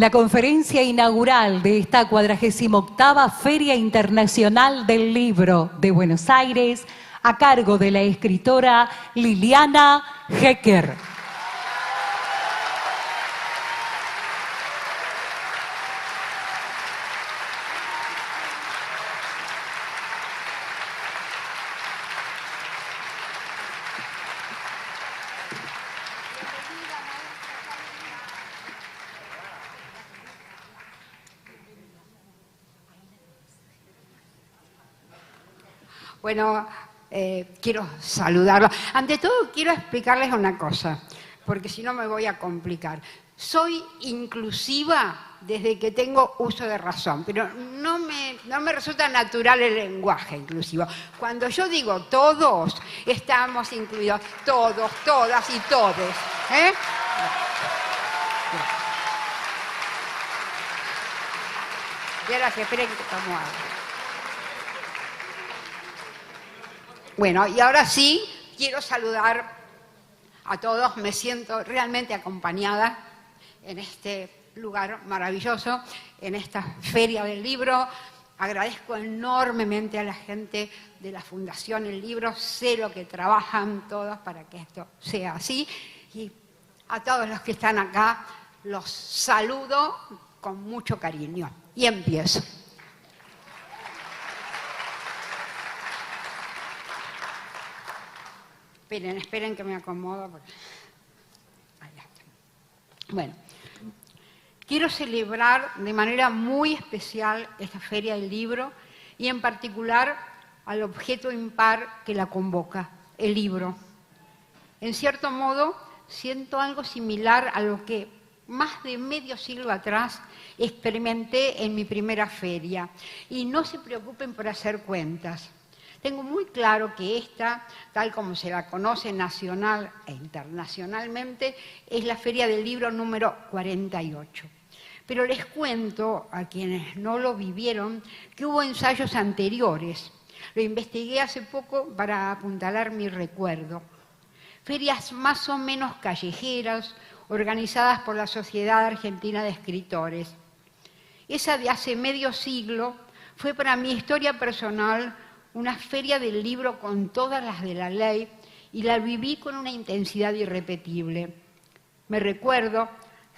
La conferencia inaugural de esta 48ª Feria Internacional del Libro de Buenos Aires, a cargo de la escritora Liliana Hecker. Bueno, quiero saludarlo. Ante todo, quiero explicarles una cosa, porque si no me voy a complicar. Soy inclusiva desde que tengo uso de razón, pero no me resulta natural el lenguaje inclusivo. Cuando yo digo todos, estamos incluidos todos, todas y todes. Y ahora que esperen que tomo algo. Bueno, y ahora sí, quiero saludar a todos. Me siento realmente acompañada en este lugar maravilloso, en esta Feria del Libro. Agradezco enormemente a la gente de la Fundación El Libro. Sé lo que trabajan todos para que esto sea así. Y a todos los que están acá, los saludo con mucho cariño. Y empiezo. Esperen que me acomodo. Porque... Bueno, quiero celebrar de manera muy especial esta Feria del Libro y en particular al objeto impar que la convoca, el libro. En cierto modo, siento algo similar a lo que más de medio siglo atrás experimenté en mi primera feria. Y no se preocupen por hacer cuentas. Tengo muy claro que esta, tal como se la conoce nacional e internacionalmente, es la Feria del Libro número 48. Pero les cuento, a quienes no lo vivieron, que hubo ensayos anteriores. Lo investigué hace poco para apuntalar mi recuerdo. Ferias más o menos callejeras, organizadas por la Sociedad Argentina de Escritores. Esa de hace medio siglo fue para mi historia personal una feria del libro con todas las de la ley y la viví con una intensidad irrepetible. Me recuerdo,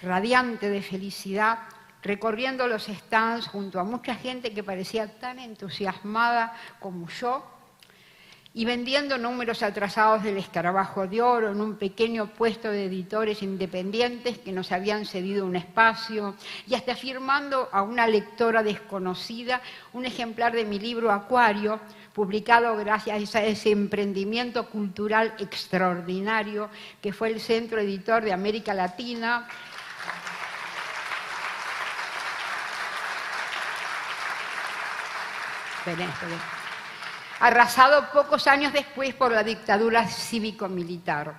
radiante de felicidad, recorriendo los stands junto a mucha gente que parecía tan entusiasmada como yo y vendiendo números atrasados del Escarabajo de Oro en un pequeño puesto de editores independientes que nos habían cedido un espacio y hasta firmando a una lectora desconocida un ejemplar de mi libro Acuario, publicado gracias a ese emprendimiento cultural extraordinario que fue el Centro Editor de América Latina. Esperen. Arrasado pocos años después por la dictadura cívico-militar.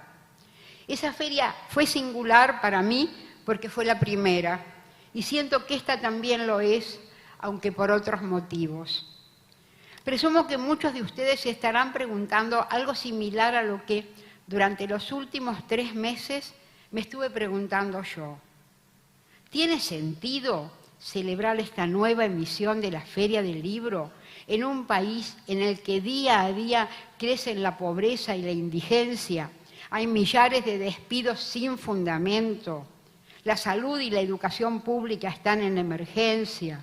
Esa feria fue singular para mí porque fue la primera, y siento que esta también lo es, aunque por otros motivos. Presumo que muchos de ustedes se estarán preguntando algo similar a lo que durante los últimos 3 meses me estuve preguntando yo. ¿Tiene sentido celebrar esta nueva emisión de la Feria del Libro en un país en el que día a día crecen la pobreza y la indigencia? Hay millares de despidos sin fundamento. La salud y la educación pública están en emergencia.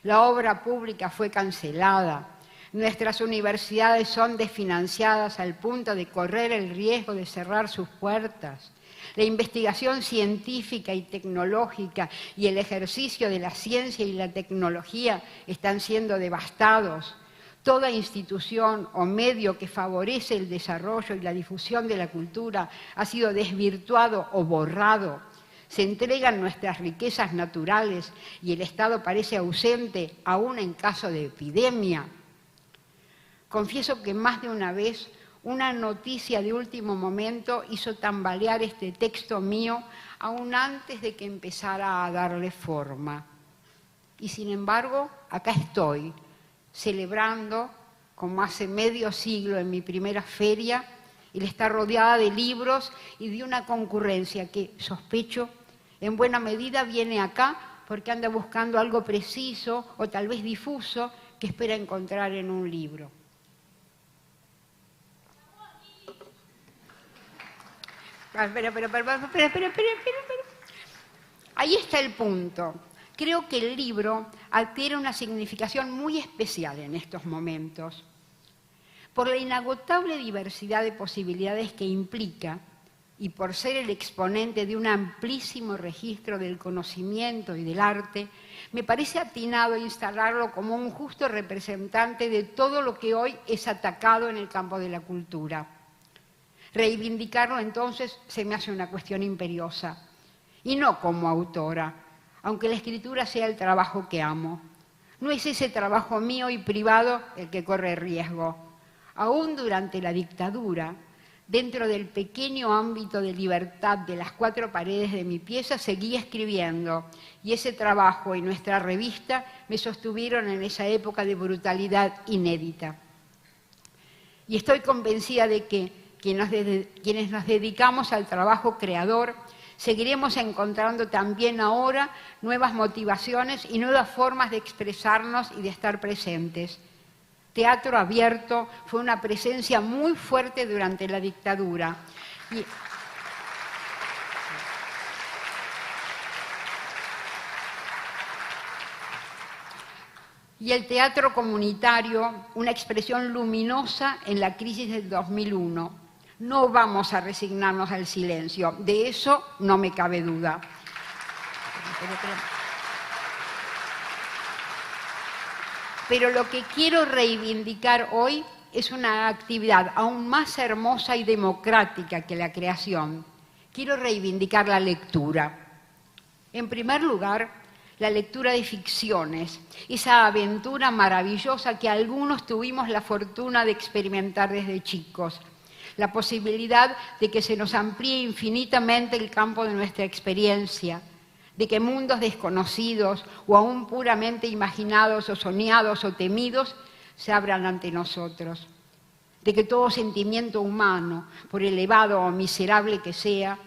La obra pública fue cancelada. Nuestras universidades son desfinanciadas al punto de correr el riesgo de cerrar sus puertas. La investigación científica y tecnológica y el ejercicio de la ciencia y la tecnología están siendo devastados. Toda institución o medio que favorece el desarrollo y la difusión de la cultura ha sido desvirtuado o borrado. Se entregan nuestras riquezas naturales y el Estado parece ausente, aún en caso de epidemia. Confieso que más de una vez una noticia de último momento hizo tambalear este texto mío aún antes de que empezara a darle forma. Y sin embargo, acá estoy, celebrando, como hace medio siglo en mi primera feria, el estar rodeada de libros y de una concurrencia que, sospecho, en buena medida viene acá porque anda buscando algo preciso o tal vez difuso que espera encontrar en un libro. Espera. Ahí está el punto. Creo que el libro adquiere una significación muy especial en estos momentos. Por la inagotable diversidad de posibilidades que implica y por ser el exponente de un amplísimo registro del conocimiento y del arte, me parece atinado instalarlo como un justo representante de todo lo que hoy es atacado en el campo de la cultura. Reivindicarlo entonces se me hace una cuestión imperiosa, y no como autora, aunque la escritura sea el trabajo que amo. No es ese trabajo mío y privado el que corre riesgo. Aún durante la dictadura, dentro del pequeño ámbito de libertad de las 4 paredes de mi pieza, seguí escribiendo, y ese trabajo y nuestra revista me sostuvieron en esa época de brutalidad inédita. Y estoy convencida de que quienes nos dedicamos al trabajo creador seguiremos encontrando también ahora nuevas motivaciones y nuevas formas de expresarnos y de estar presentes. Teatro Abierto fue una presencia muy fuerte durante la dictadura. Y el teatro comunitario, una expresión luminosa en la crisis del 2001. No vamos a resignarnos al silencio, de eso no me cabe duda. Pero lo que quiero reivindicar hoy es una actividad aún más hermosa y democrática que la creación. Quiero reivindicar la lectura. En primer lugar, la lectura de ficciones, esa aventura maravillosa que algunos tuvimos la fortuna de experimentar desde chicos. La posibilidad de que se nos amplíe infinitamente el campo de nuestra experiencia, de que mundos desconocidos o aún puramente imaginados o soñados o temidos se abran ante nosotros, de que todo sentimiento humano, por elevado o miserable que sea,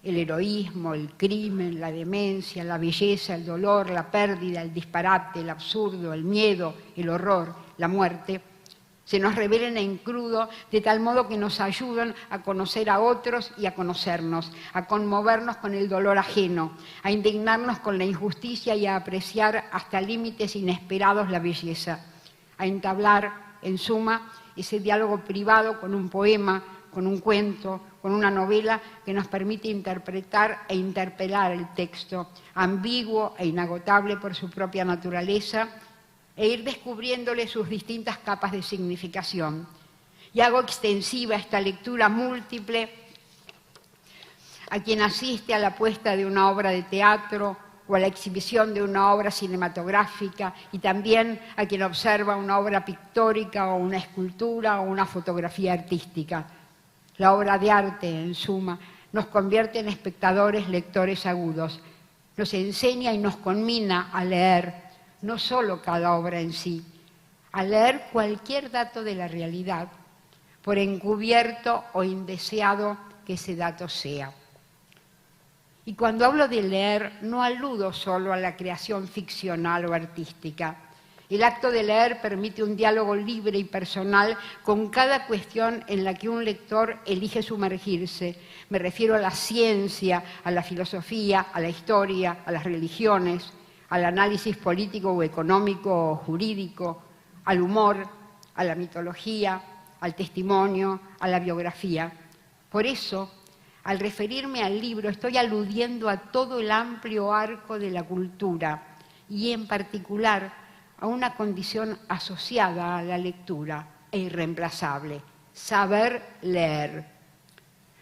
el heroísmo, el crimen, la demencia, la belleza, el dolor, la pérdida, el disparate, el absurdo, el miedo, el horror, la muerte, se nos revelen en crudo de tal modo que nos ayudan a conocer a otros y a conocernos, a conmovernos con el dolor ajeno, a indignarnos con la injusticia y a apreciar hasta límites inesperados la belleza, a entablar, en suma, ese diálogo privado con un poema, con un cuento, con una novela que nos permite interpretar e interpelar el texto, ambiguo e inagotable por su propia naturaleza, e ir descubriéndole sus distintas capas de significación. Y hago extensiva esta lectura múltiple a quien asiste a la puesta de una obra de teatro o a la exhibición de una obra cinematográfica, y también a quien observa una obra pictórica o una escultura o una fotografía artística. La obra de arte, en suma, nos convierte en espectadores, lectores agudos. Nos enseña y nos conmina a leer, no solo cada obra en sí, a leer cualquier dato de la realidad, por encubierto o indeseado que ese dato sea. Y cuando hablo de leer, no aludo solo a la creación ficcional o artística. El acto de leer permite un diálogo libre y personal con cada cuestión en la que un lector elige sumergirse. Me refiero a la ciencia, a la filosofía, a la historia, a las religiones, al análisis político o económico o jurídico, al humor, a la mitología, al testimonio, a la biografía. Por eso, al referirme al libro, estoy aludiendo a todo el amplio arco de la cultura y, en particular, a una condición asociada a la lectura e irreemplazable: saber leer.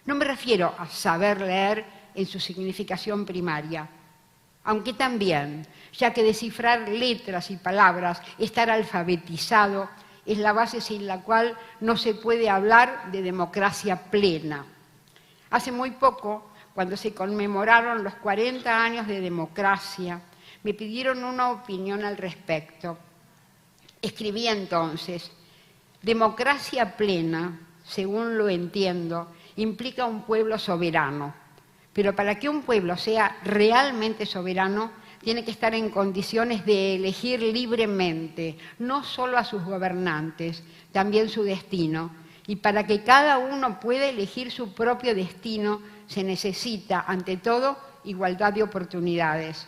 No me refiero a saber leer en su significación primaria, aunque también, ya que descifrar letras y palabras, estar alfabetizado, es la base sin la cual no se puede hablar de democracia plena. Hace muy poco, cuando se conmemoraron los 40 años de democracia, me pidieron una opinión al respecto. Escribí entonces: democracia plena, según lo entiendo, implica un pueblo soberano. Pero para que un pueblo sea realmente soberano, tiene que estar en condiciones de elegir libremente, no solo a sus gobernantes, también su destino. Y para que cada uno pueda elegir su propio destino, se necesita, ante todo, igualdad de oportunidades.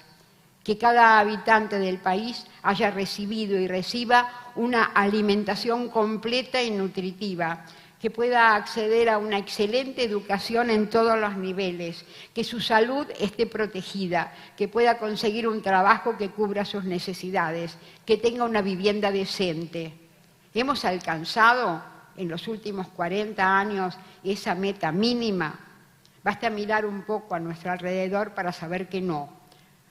Que cada habitante del país haya recibido y reciba una alimentación completa y nutritiva, que pueda acceder a una excelente educación en todos los niveles, que su salud esté protegida, que pueda conseguir un trabajo que cubra sus necesidades, que tenga una vivienda decente. ¿Hemos alcanzado en los últimos 40 años esa meta mínima? Basta mirar un poco a nuestro alrededor para saber que no.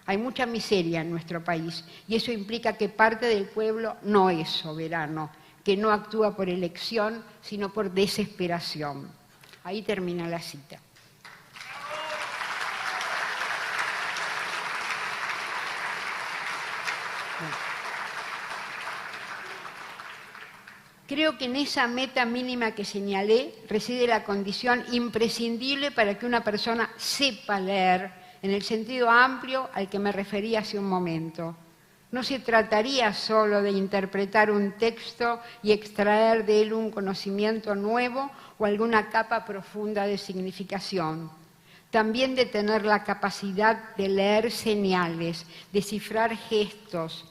Hay mucha miseria en nuestro país y eso implica que parte del pueblo no es soberano, que no actúa por elección, sino por desesperación. Ahí termina la cita. Creo que en esa meta mínima que señalé reside la condición imprescindible para que una persona sepa leer, en el sentido amplio al que me referí hace un momento. No se trataría solo de interpretar un texto y extraer de él un conocimiento nuevo o alguna capa profunda de significación. También de tener la capacidad de leer señales, descifrar gestos,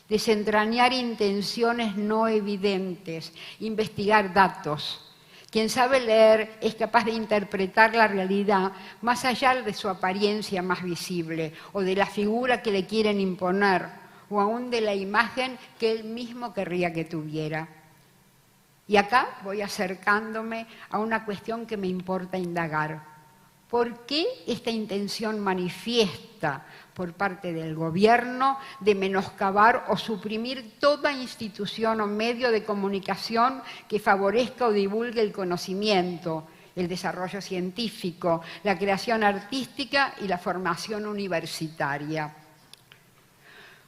desentrañar intenciones no evidentes, investigar datos. Quien sabe leer es capaz de interpretar la realidad más allá de su apariencia más visible o de la figura que le quieren imponer, o aún de la imagen que él mismo querría que tuviera. Y acá voy acercándome a una cuestión que me importa indagar. ¿Por qué esta intención manifiesta por parte del gobierno de menoscabar o suprimir toda institución o medio de comunicación que favorezca o divulgue el conocimiento, el desarrollo científico, la creación artística y la formación universitaria?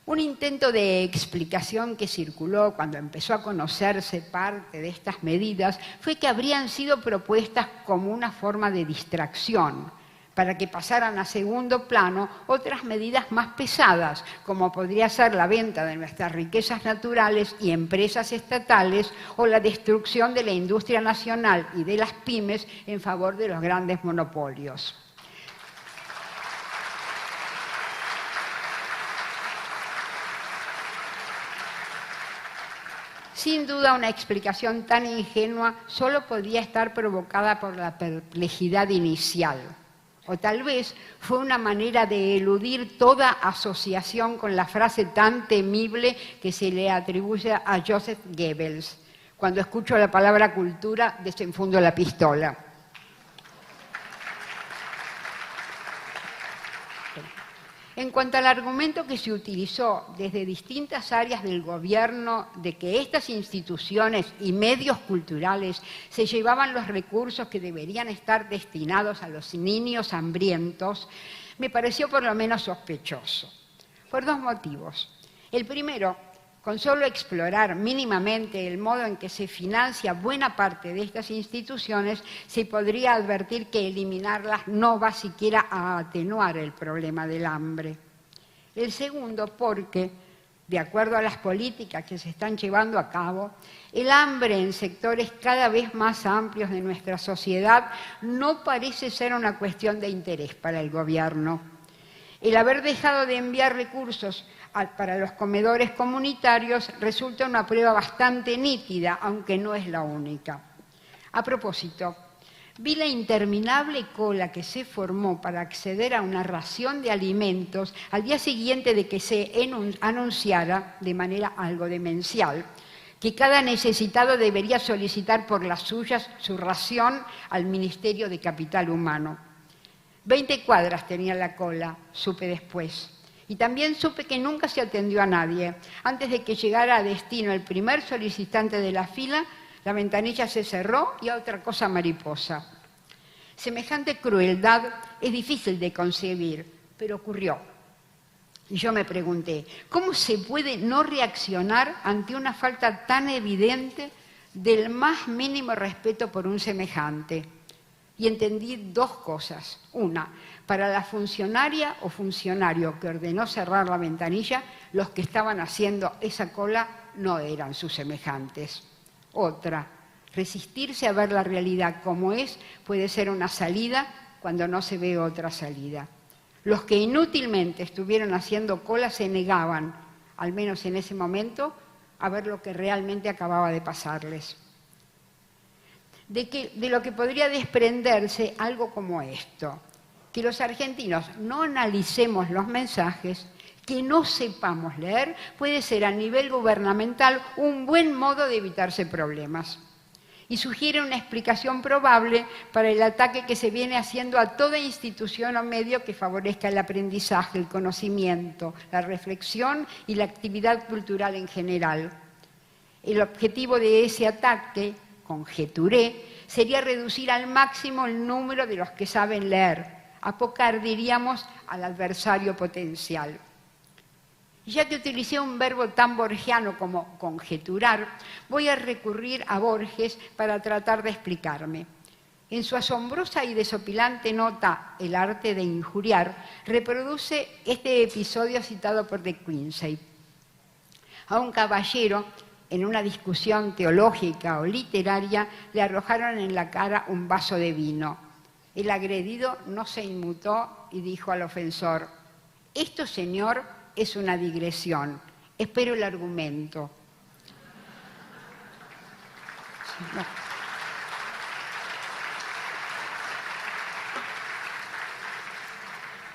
Un intento de explicación que circuló cuando empezó a conocerse parte de estas medidas fue que habrían sido propuestas como una forma de distracción, para que pasaran a segundo plano otras medidas más pesadas, como podría ser la venta de nuestras riquezas naturales y empresas estatales o la destrucción de la industria nacional y de las pymes en favor de los grandes monopolios. Sin duda, una explicación tan ingenua solo podía estar provocada por la perplejidad inicial. O tal vez fue una manera de eludir toda asociación con la frase tan temible que se le atribuye a Joseph Goebbels. Cuando escucho la palabra cultura, desenfundo la pistola. En cuanto al argumento que se utilizó desde distintas áreas del gobierno de que estas instituciones y medios culturales se llevaban los recursos que deberían estar destinados a los niños hambrientos, me pareció por lo menos sospechoso, por dos motivos. El primero, con solo explorar mínimamente el modo en que se financia buena parte de estas instituciones, se podría advertir que eliminarlas no va siquiera a atenuar el problema del hambre. El segundo, porque, de acuerdo a las políticas que se están llevando a cabo, el hambre en sectores cada vez más amplios de nuestra sociedad no parece ser una cuestión de interés para el gobierno. El haber dejado de enviar recursos para los comedores comunitarios resulta una prueba bastante nítida, aunque no es la única. A propósito, vi la interminable cola que se formó para acceder a una ración de alimentos al día siguiente de que se anunciara, de manera algo demencial, que cada necesitado debería solicitar por las suyas su ración al Ministerio de Capital Humano. 20 cuadras tenía la cola, supe después. Y también supe que nunca se atendió a nadie. Antes de que llegara a destino el primer solicitante de la fila, la ventanilla se cerró y a otra cosa mariposa. Semejante crueldad es difícil de concebir, pero ocurrió. Y yo me pregunté, ¿cómo se puede no reaccionar ante una falta tan evidente del más mínimo respeto por un semejante? Y entendí dos cosas. Una, Para la funcionaria o funcionario que ordenó cerrar la ventanilla, los que estaban haciendo esa cola no eran sus semejantes. Otra, resistirse a ver la realidad como es puede ser una salida cuando no se ve otra salida. Los que inútilmente estuvieron haciendo cola se negaban, al menos en ese momento, a ver lo que realmente acababa de pasarles. De lo que podría desprenderse algo como esto, que los argentinos no analicemos los mensajes, que no sepamos leer, puede ser a nivel gubernamental un buen modo de evitarse problemas. Y sugiere una explicación probable para el ataque que se viene haciendo a toda institución o medio que favorezca el aprendizaje, el conocimiento, la reflexión y la actividad cultural en general. El objetivo de ese ataque, conjeturé, sería reducir al máximo el número de los que saben leer, apocar, diríamos, al adversario potencial. Ya que utilicé un verbo tan borgiano como conjeturar, voy a recurrir a Borges para tratar de explicarme. En su asombrosa y desopilante nota El arte de injuriar, reproduce este episodio citado por De Quincey. A un caballero, en una discusión teológica o literaria, le arrojaron en la cara un vaso de vino. El agredido no se inmutó y dijo al ofensor: «Esto, señor, es una digresión. Espero el argumento». No.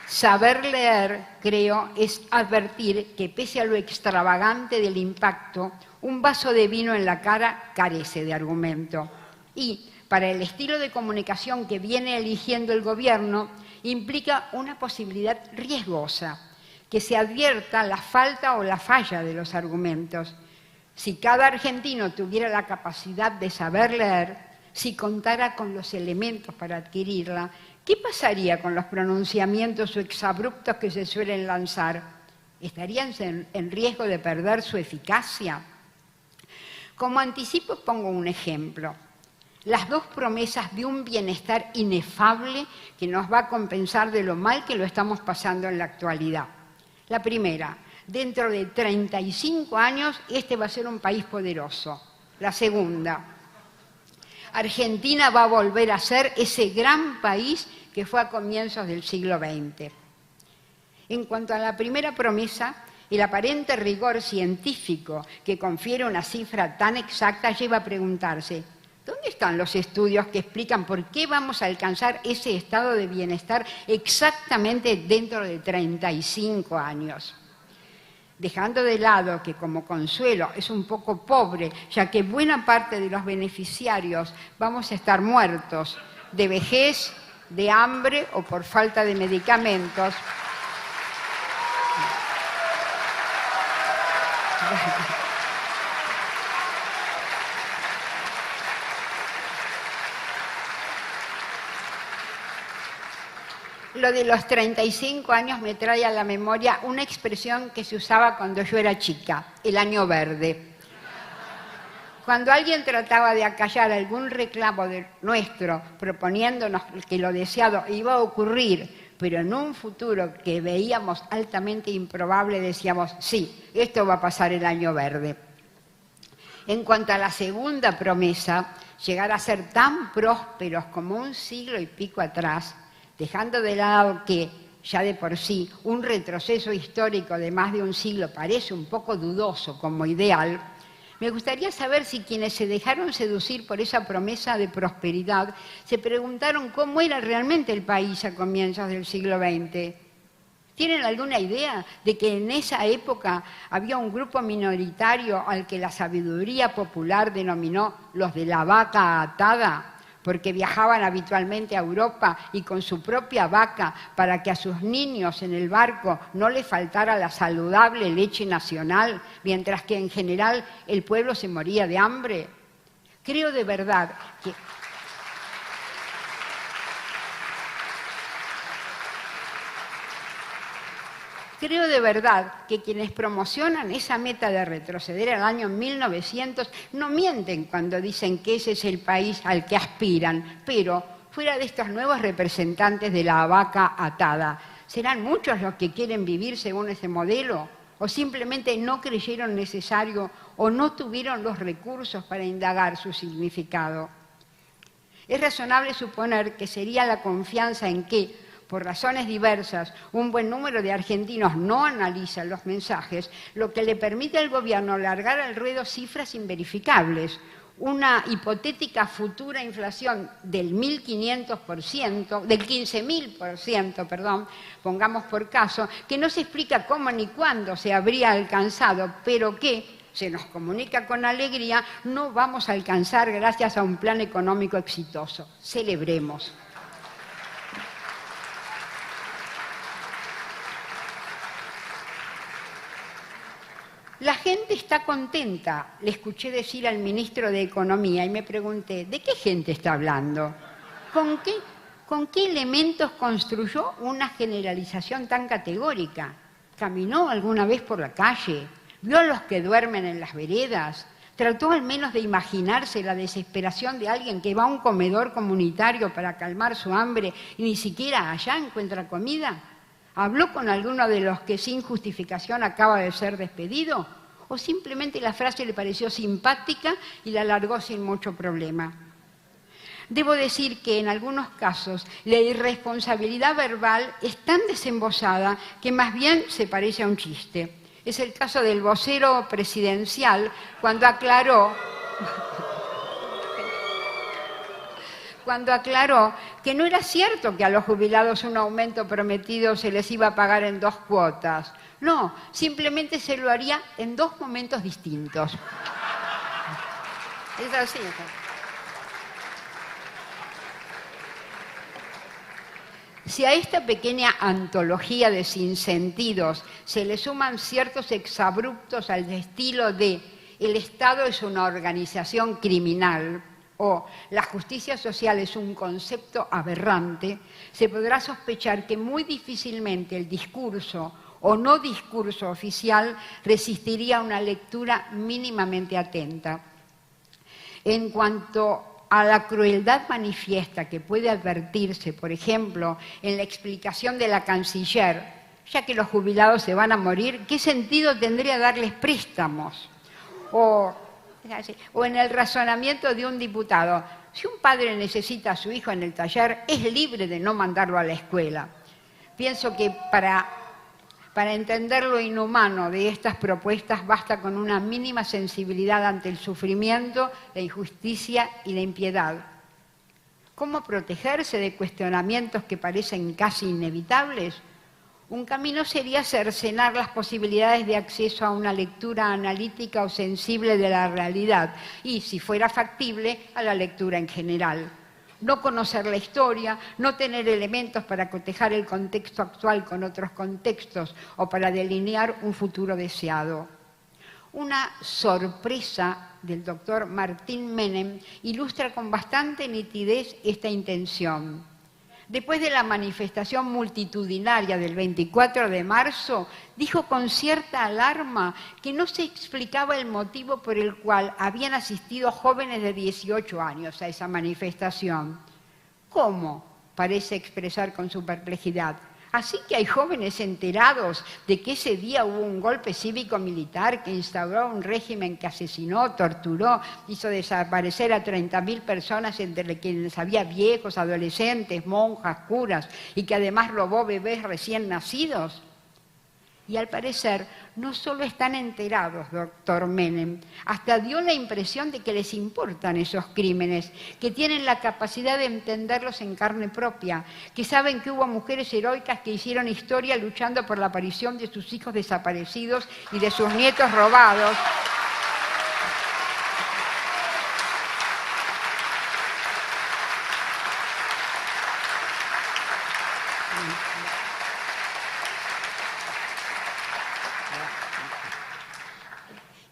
Saber leer, creo, es advertir que pese a lo extravagante del impacto, un vaso de vino en la cara carece de argumento. Y, para el estilo de comunicación que viene eligiendo el gobierno, implica una posibilidad riesgosa, que se advierta la falta o la falla de los argumentos. Si cada argentino tuviera la capacidad de saber leer, si contara con los elementos para adquirirla, ¿qué pasaría con los pronunciamientos o exabruptos que se suelen lanzar? ¿Estarían en riesgo de perder su eficacia? Como anticipo pongo un ejemplo. Las dos promesas de un bienestar inefable que nos va a compensar de lo mal que lo estamos pasando en la actualidad. La primera, dentro de 35 años este va a ser un país poderoso. La segunda, Argentina va a volver a ser ese gran país que fue a comienzos del siglo XX. En cuanto a la primera promesa, el aparente rigor científico que confiere una cifra tan exacta lleva a preguntarse: ¿dónde están los estudios que explican por qué vamos a alcanzar ese estado de bienestar exactamente dentro de 35 años? Dejando de lado que como consuelo es un poco pobre, ya que buena parte de los beneficiarios vamos a estar muertos de vejez, de hambre o por falta de medicamentos. Lo de los 35 años me trae a la memoria una expresión que se usaba cuando yo era chica, el año verde. Cuando alguien trataba de acallar algún reclamo nuestro, proponiéndonos que lo deseado iba a ocurrir, pero en un futuro que veíamos altamente improbable, decíamos: sí, esto va a pasar el año verde. En cuanto a la segunda promesa, llegar a ser tan prósperos como un siglo y pico atrás, dejando de lado que, ya de por sí, un retroceso histórico de más de un siglo parece un poco dudoso como ideal, me gustaría saber si quienes se dejaron seducir por esa promesa de prosperidad se preguntaron cómo era realmente el país a comienzos del siglo XX. ¿Tienen alguna idea de que en esa época había un grupo minoritario al que la sabiduría popular denominó los de la vaca atada? Porque viajaban habitualmente a Europa y con su propia vaca para que a sus niños en el barco no les faltara la saludable leche nacional, mientras que en general el pueblo se moría de hambre. Creo de verdad que... Creo de verdad que quienes promocionan esa meta de retroceder al año 1900 no mienten cuando dicen que ese es el país al que aspiran, pero fuera de estos nuevos representantes de la vaca atada, ¿serán muchos los que quieren vivir según ese modelo? ¿O simplemente no creyeron necesario o no tuvieron los recursos para indagar su significado? Es razonable suponer que sería la confianza en que, por razones diversas, un buen número de argentinos no analizan los mensajes, lo que le permite al gobierno largar al ruedo cifras inverificables. Una hipotética futura inflación del 1.500%, del 15.000%, perdón, pongamos por caso, que no se explica cómo ni cuándo se habría alcanzado, pero que, se nos comunica con alegría, no vamos a alcanzar gracias a un plan económico exitoso. Celebremos. La gente está contenta, le escuché decir al ministro de Economía y me pregunté, ¿de qué gente está hablando? ¿Con qué elementos construyó una generalización tan categórica? ¿Caminó alguna vez por la calle? ¿Vio a los que duermen en las veredas? ¿Trató al menos de imaginarse la desesperación de alguien que va a un comedor comunitario para calmar su hambre y ni siquiera allá encuentra comida? ¿Habló con alguno de los que sin justificación acaba de ser despedido? ¿O simplemente la frase le pareció simpática y la largó sin mucho problema? Debo decir que en algunos casos la irresponsabilidad verbal es tan desembosada que más bien se parece a un chiste. Es el caso del vocero presidencial cuando aclaró que no era cierto que a los jubilados un aumento prometido se les iba a pagar en 2 cuotas. No, simplemente se lo haría en 2 momentos distintos. Es así. Si a esta pequeña antología de sinsentidos se le suman ciertos exabruptos al estilo de el Estado es una organización criminal o la justicia social es un concepto aberrante, se podrá sospechar que muy difícilmente el discurso o no discurso oficial resistiría a una lectura mínimamente atenta. En cuanto a la crueldad manifiesta que puede advertirse, por ejemplo, en la explicación de la canciller, ya que los jubilados se van a morir, ¿qué sentido tendría darles préstamos? O en el razonamiento de un diputado, si un padre necesita a su hijo en el taller, es libre de no mandarlo a la escuela. Pienso que para entender lo inhumano de estas propuestas basta con una mínima sensibilidad ante el sufrimiento, la injusticia y la impiedad. ¿Cómo protegerse de cuestionamientos que parecen casi inevitables? Un camino sería cercenar las posibilidades de acceso a una lectura analítica o sensible de la realidad y, si fuera factible, a la lectura en general. No conocer la historia, no tener elementos para cotejar el contexto actual con otros contextos o para delinear un futuro deseado. Una sorpresa del doctor Martín Menem ilustra con bastante nitidez esta intención. Después de la manifestación multitudinaria del 24 de marzo, dijo con cierta alarma que no se explicaba el motivo por el cual habían asistido jóvenes de 18 años a esa manifestación. ¿Cómo?, parece expresar con su perplejidad. Así que hay jóvenes enterados de que ese día hubo un golpe cívico-militar que instauró un régimen que asesinó, torturó, hizo desaparecer a 30.000 personas, entre quienes había viejos, adolescentes, monjas, curas, y que además robó bebés recién nacidos. Y al parecer no solo están enterados, doctor Menem, hasta dio la impresión de que les importan esos crímenes, que tienen la capacidad de entenderlos en carne propia, que saben que hubo mujeres heroicas que hicieron historia luchando por la aparición de sus hijos desaparecidos y de sus nietos robados.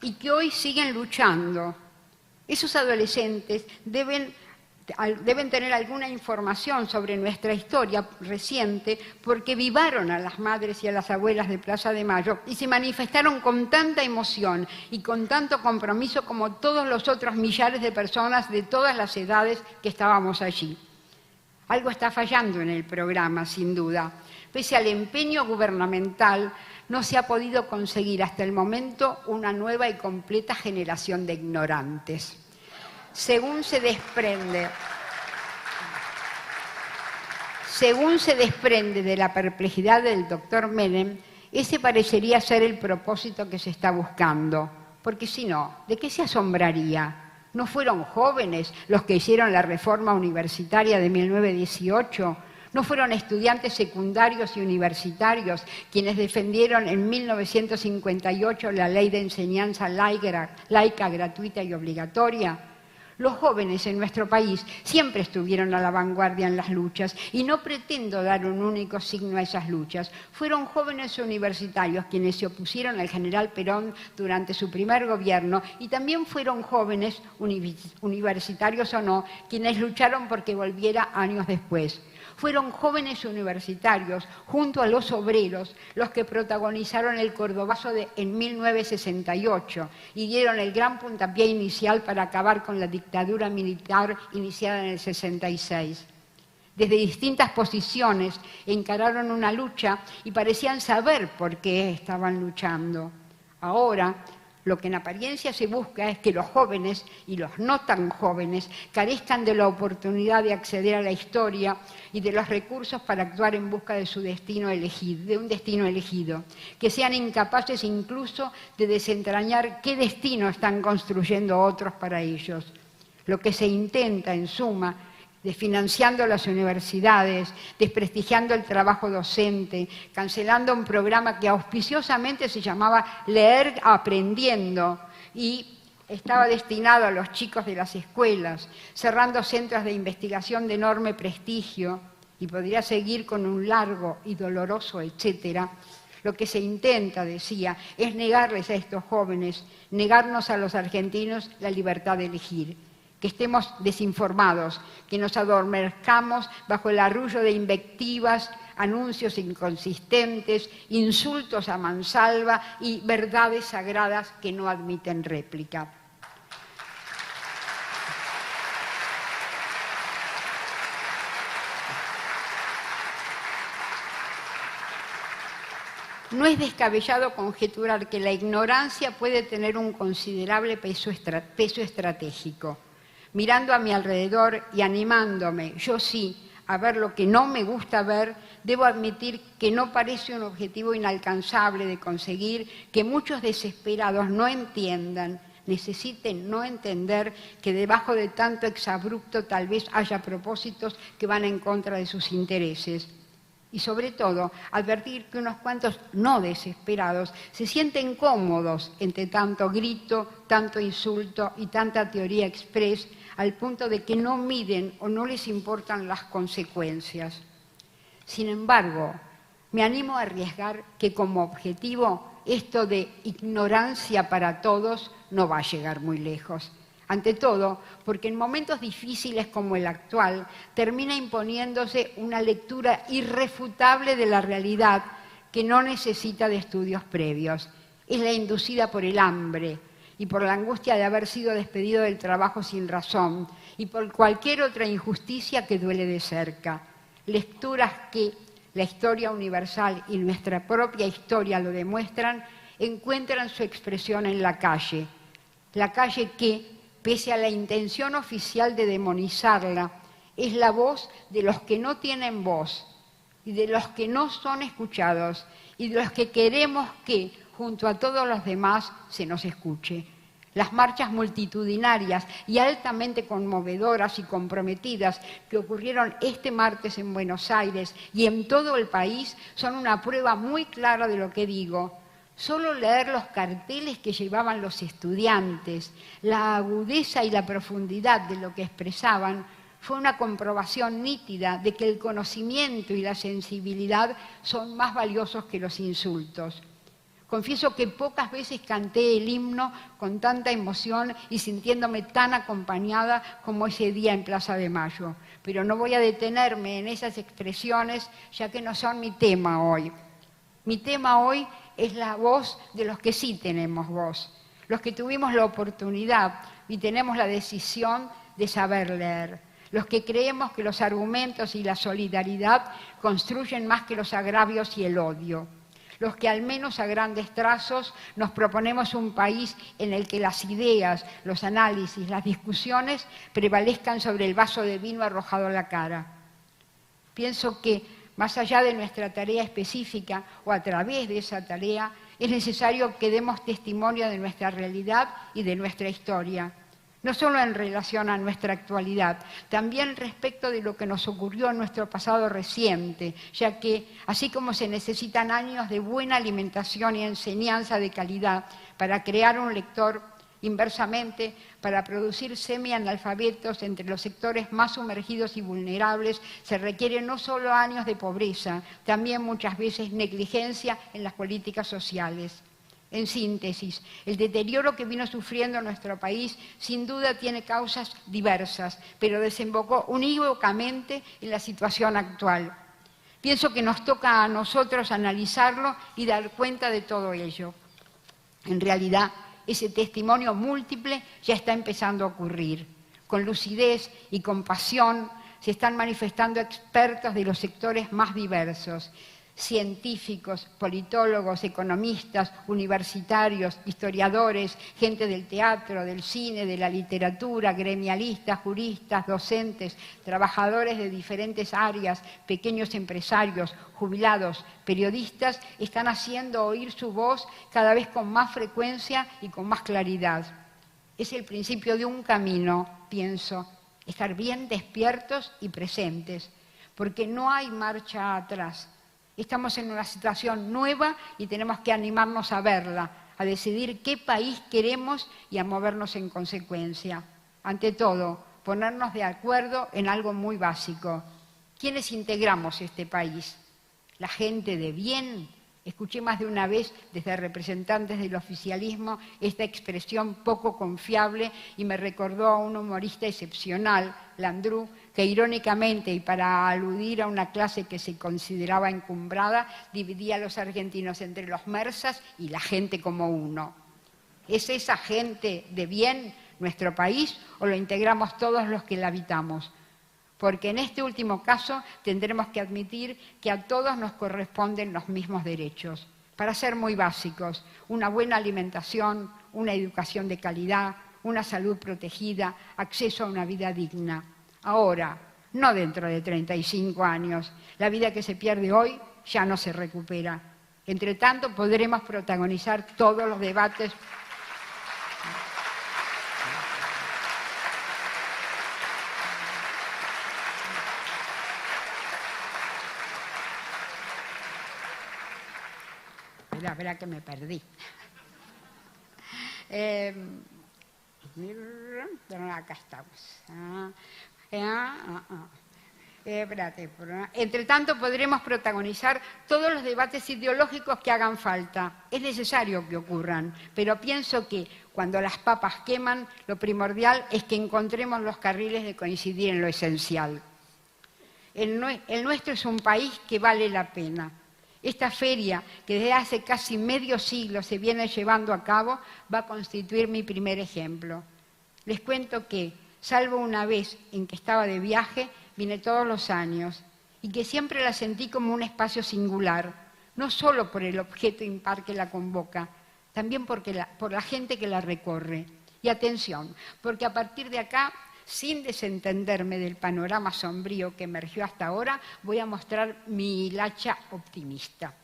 Y que hoy siguen luchando. Esos adolescentes deben tener alguna información sobre nuestra historia reciente porque vivaron a las madres y a las abuelas de Plaza de Mayo y se manifestaron con tanta emoción y con tanto compromiso como todos los otros millares de personas de todas las edades que estábamos allí. Algo está fallando en el programa, sin duda. Pese al empeño gubernamental, no se ha podido conseguir hasta el momento una nueva y completa generación de ignorantes. Según se desprende de la perplejidad del doctor Menem, ese parecería ser el propósito que se está buscando. Porque si no, ¿de qué se asombraría? ¿No fueron jóvenes los que hicieron la reforma universitaria de 1918? ¿No fueron estudiantes secundarios y universitarios quienes defendieron en 1958 la ley de enseñanza laica, gratuita y obligatoria? Los jóvenes en nuestro país siempre estuvieron a la vanguardia en las luchas y no pretendo dar un único signo a esas luchas. Fueron jóvenes universitarios quienes se opusieron al general Perón durante su primer gobierno y también fueron jóvenes, universitarios o no, quienes lucharon porque volviera años después. Fueron jóvenes universitarios, junto a los obreros, los que protagonizaron el Cordobazo en 1968 y dieron el gran puntapié inicial para acabar con la dictadura militar iniciada en el 66. Desde distintas posiciones encararon una lucha y parecían saber por qué estaban luchando. Ahora, lo que en apariencia se busca es que los jóvenes y los no tan jóvenes carezcan de la oportunidad de acceder a la historia y de los recursos para actuar en busca de su destino elegido, de un destino elegido, que sean incapaces incluso de desentrañar qué destino están construyendo otros para ellos. Lo que se intenta, en suma, desfinanciando las universidades, desprestigiando el trabajo docente, cancelando un programa que auspiciosamente se llamaba Leer Aprendiendo y estaba destinado a los chicos de las escuelas, cerrando centros de investigación de enorme prestigio, y podría seguir con un largo y doloroso etcétera. Lo que se intenta, decía, es negarles a estos jóvenes, negarnos a los argentinos la libertad de elegir. Que estemos desinformados, que nos adormezcamos bajo el arrullo de invectivas, anuncios inconsistentes, insultos a mansalva y verdades sagradas que no admiten réplica. No es descabellado conjeturar que la ignorancia puede tener un considerable peso estratégico. Mirando a mi alrededor y animándome, yo sí, a ver lo que no me gusta ver, debo admitir que no parece un objetivo inalcanzable de conseguir que muchos desesperados no entiendan, necesiten no entender que debajo de tanto exabrupto tal vez haya propósitos que van en contra de sus intereses. Y sobre todo, advertir que unos cuantos no desesperados se sienten cómodos entre tanto grito, tanto insulto y tanta teoría express, al punto de que no miden o no les importan las consecuencias. Sin embargo, me animo a arriesgar que como objetivo esto de ignorancia para todos no va a llegar muy lejos. Ante todo, porque en momentos difíciles como el actual termina imponiéndose una lectura irrefutable de la realidad que no necesita de estudios previos. Es la inducida por el hambre y por la angustia de haber sido despedido del trabajo sin razón y por cualquier otra injusticia que duele de cerca. Lecturas que la historia universal y nuestra propia historia lo demuestran, encuentran su expresión en la calle. La calle que, pese a la intención oficial de demonizarla, es la voz de los que no tienen voz y de los que no son escuchados y de los que queremos que, junto a todos los demás, se nos escuche. Las marchas multitudinarias y altamente conmovedoras y comprometidas que ocurrieron este martes en Buenos Aires y en todo el país son una prueba muy clara de lo que digo. Solo leer los carteles que llevaban los estudiantes, la agudeza y la profundidad de lo que expresaban, fue una comprobación nítida de que el conocimiento y la sensibilidad son más valiosos que los insultos. Confieso que pocas veces canté el himno con tanta emoción y sintiéndome tan acompañada como ese día en Plaza de Mayo, pero no voy a detenerme en esas expresiones, ya que no son mi tema hoy. Mi tema hoy es la voz de los que sí tenemos voz, los que tuvimos la oportunidad y tenemos la decisión de saber leer, los que creemos que los argumentos y la solidaridad construyen más que los agravios y el odio, los que al menos a grandes trazos nos proponemos un país en el que las ideas, los análisis, las discusiones prevalezcan sobre el vaso de vino arrojado a la cara. Pienso que, más allá de nuestra tarea específica o a través de esa tarea, es necesario que demos testimonio de nuestra realidad y de nuestra historia, no solo en relación a nuestra actualidad, también respecto de lo que nos ocurrió en nuestro pasado reciente, ya que, así como se necesitan años de buena alimentación y enseñanza de calidad para crear un lector, inversamente, para producir semianalfabetos entre los sectores más sumergidos y vulnerables, se requieren no solo años de pobreza, también muchas veces negligencia en las políticas sociales. En síntesis, el deterioro que vino sufriendo nuestro país sin duda tiene causas diversas, pero desembocó unívocamente en la situación actual. Pienso que nos toca a nosotros analizarlo y dar cuenta de todo ello. En realidad, ese testimonio múltiple ya está empezando a ocurrir. Con lucidez y compasión se están manifestando expertos de los sectores más diversos, científicos, politólogos, economistas, universitarios, historiadores, gente del teatro, del cine, de la literatura, gremialistas, juristas, docentes, trabajadores de diferentes áreas, pequeños empresarios, jubilados, periodistas, están haciendo oír su voz cada vez con más frecuencia y con más claridad. Es el principio de un camino, pienso, estar bien despiertos y presentes, porque no hay marcha atrás. Estamos en una situación nueva y tenemos que animarnos a verla, a decidir qué país queremos y a movernos en consecuencia. Ante todo, ponernos de acuerdo en algo muy básico. ¿Quiénes integramos este país? ¿La gente de bien? Escuché más de una vez desde representantes del oficialismo esta expresión poco confiable y me recordó a un humorista excepcional, Landru, que irónicamente y para aludir a una clase que se consideraba encumbrada, dividía a los argentinos entre los mersas y la gente como uno. ¿Es esa gente de bien nuestro país o lo integramos todos los que la habitamos? Porque en este último caso tendremos que admitir que a todos nos corresponden los mismos derechos. Para ser muy básicos, una buena alimentación, una educación de calidad, una salud protegida, acceso a una vida digna. Ahora, no dentro de 35 años. La vida que se pierde hoy ya no se recupera. Entre tanto, podremos protagonizar todos los debates. Verá que me perdí. Acá estamos. Entre tanto, podremos protagonizar todos los debates ideológicos que hagan falta. Es necesario que ocurran, pero pienso que cuando las papas queman, lo primordial es que encontremos los carriles de coincidir en lo esencial. El nuestro es un país que vale la pena. Esta feria, que desde hace casi medio siglo se viene llevando a cabo, va a constituir mi primer ejemplo. Les cuento que, salvo una vez en que estaba de viaje, vine todos los años y que siempre la sentí como un espacio singular, no solo por el objeto impar que la convoca, también por la gente que la recorre. Y atención, porque a partir de acá, sin desentenderme del panorama sombrío que emergió hasta ahora, voy a mostrar mi hilacha optimista.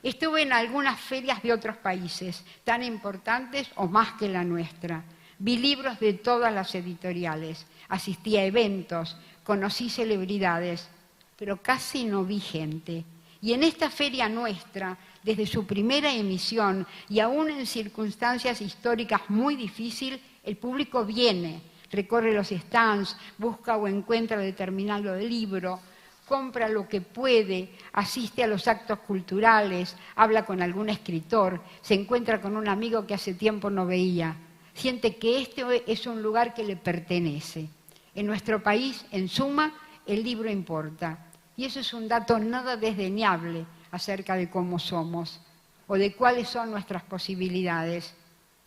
Estuve en algunas ferias de otros países, tan importantes o más que la nuestra. Vi libros de todas las editoriales, asistí a eventos, conocí celebridades, pero casi no vi gente. Y en esta feria nuestra, desde su primera emisión y aún en circunstancias históricas muy difíciles, el público viene, recorre los stands, busca o encuentra determinado libro, compra lo que puede, asiste a los actos culturales, habla con algún escritor, se encuentra con un amigo que hace tiempo no veía. Siente que este es un lugar que le pertenece. En nuestro país, en suma, el libro importa. Y eso es un dato nada desdeñable acerca de cómo somos o de cuáles son nuestras posibilidades.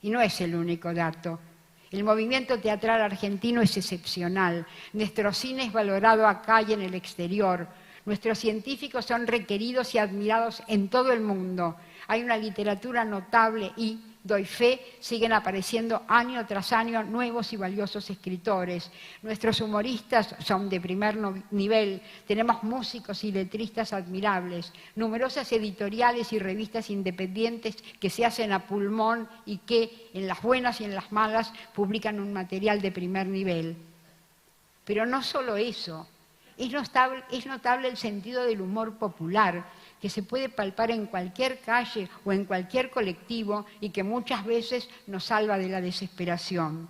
Y no es el único dato. El movimiento teatral argentino es excepcional. Nuestro cine es valorado acá y en el exterior. Nuestros científicos son requeridos y admirados en todo el mundo. Hay una literatura notable y, doy fe, siguen apareciendo año tras año nuevos y valiosos escritores. Nuestros humoristas son de primer nivel. Tenemos músicos y letristas admirables. Numerosas editoriales y revistas independientes que se hacen a pulmón y que, en las buenas y en las malas, publican un material de primer nivel. Pero no solo eso. Es notable el sentido del humor popular, que se puede palpar en cualquier calle o en cualquier colectivo y que muchas veces nos salva de la desesperación.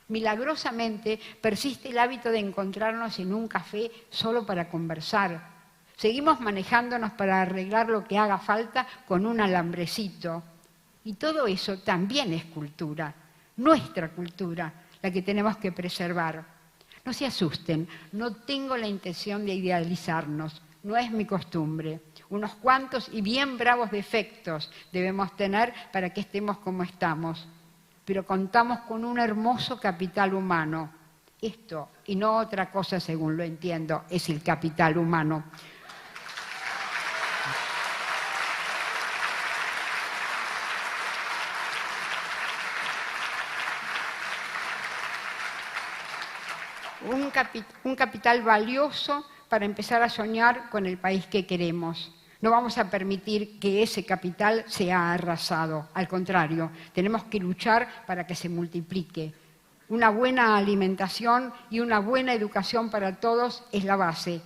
Milagrosamente persiste el hábito de encontrarnos en un café solo para conversar. Seguimos manejándonos para arreglar lo que haga falta con un alambrecito. Y todo eso también es cultura, nuestra cultura, la que tenemos que preservar. No se asusten, no tengo la intención de idealizarnos, no es mi costumbre. Unos cuantos y bien bravos defectos debemos tener para que estemos como estamos, pero contamos con un hermoso capital humano. Esto, y no otra cosa según lo entiendo, es el capital humano. Un capital valioso para empezar a soñar con el país que queremos. No vamos a permitir que ese capital sea arrasado. Al contrario, tenemos que luchar para que se multiplique. Una buena alimentación y una buena educación para todos es la base.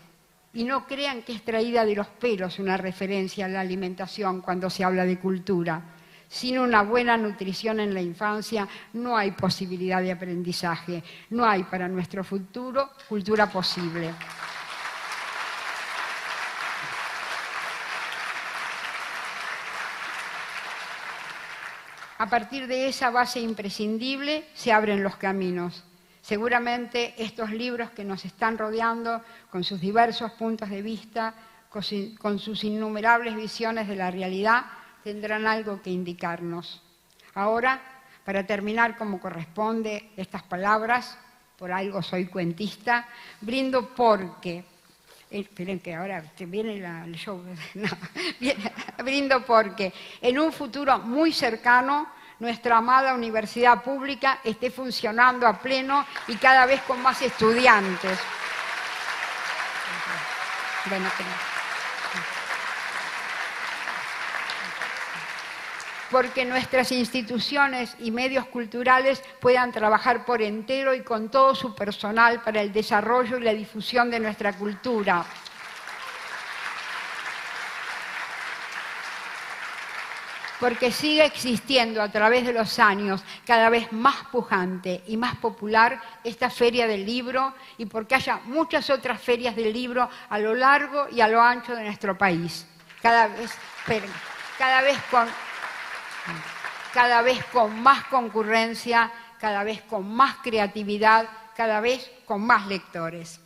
Y no crean que es traída de los pelos una referencia a la alimentación cuando se habla de cultura. Sin una buena nutrición en la infancia no hay posibilidad de aprendizaje, no hay para nuestro futuro cultura posible. A partir de esa base imprescindible se abren los caminos. Seguramente estos libros que nos están rodeando, con sus diversos puntos de vista, con sus innumerables visiones de la realidad, tendrán algo que indicarnos. Ahora, para terminar como corresponde estas palabras, por algo soy cuentista, brindo porque... Esperen que ahora viene el show. No, brindo porque en un futuro muy cercano nuestra amada universidad pública esté funcionando a pleno y cada vez con más estudiantes. Bueno, porque nuestras instituciones y medios culturales puedan trabajar por entero y con todo su personal para el desarrollo y la difusión de nuestra cultura. Porque sigue existiendo a través de los años cada vez más pujante y más popular esta Feria del Libro y porque haya muchas otras ferias del libro a lo largo y a lo ancho de nuestro país. Cada vez con más concurrencia, cada vez con más creatividad, cada vez con más lectores.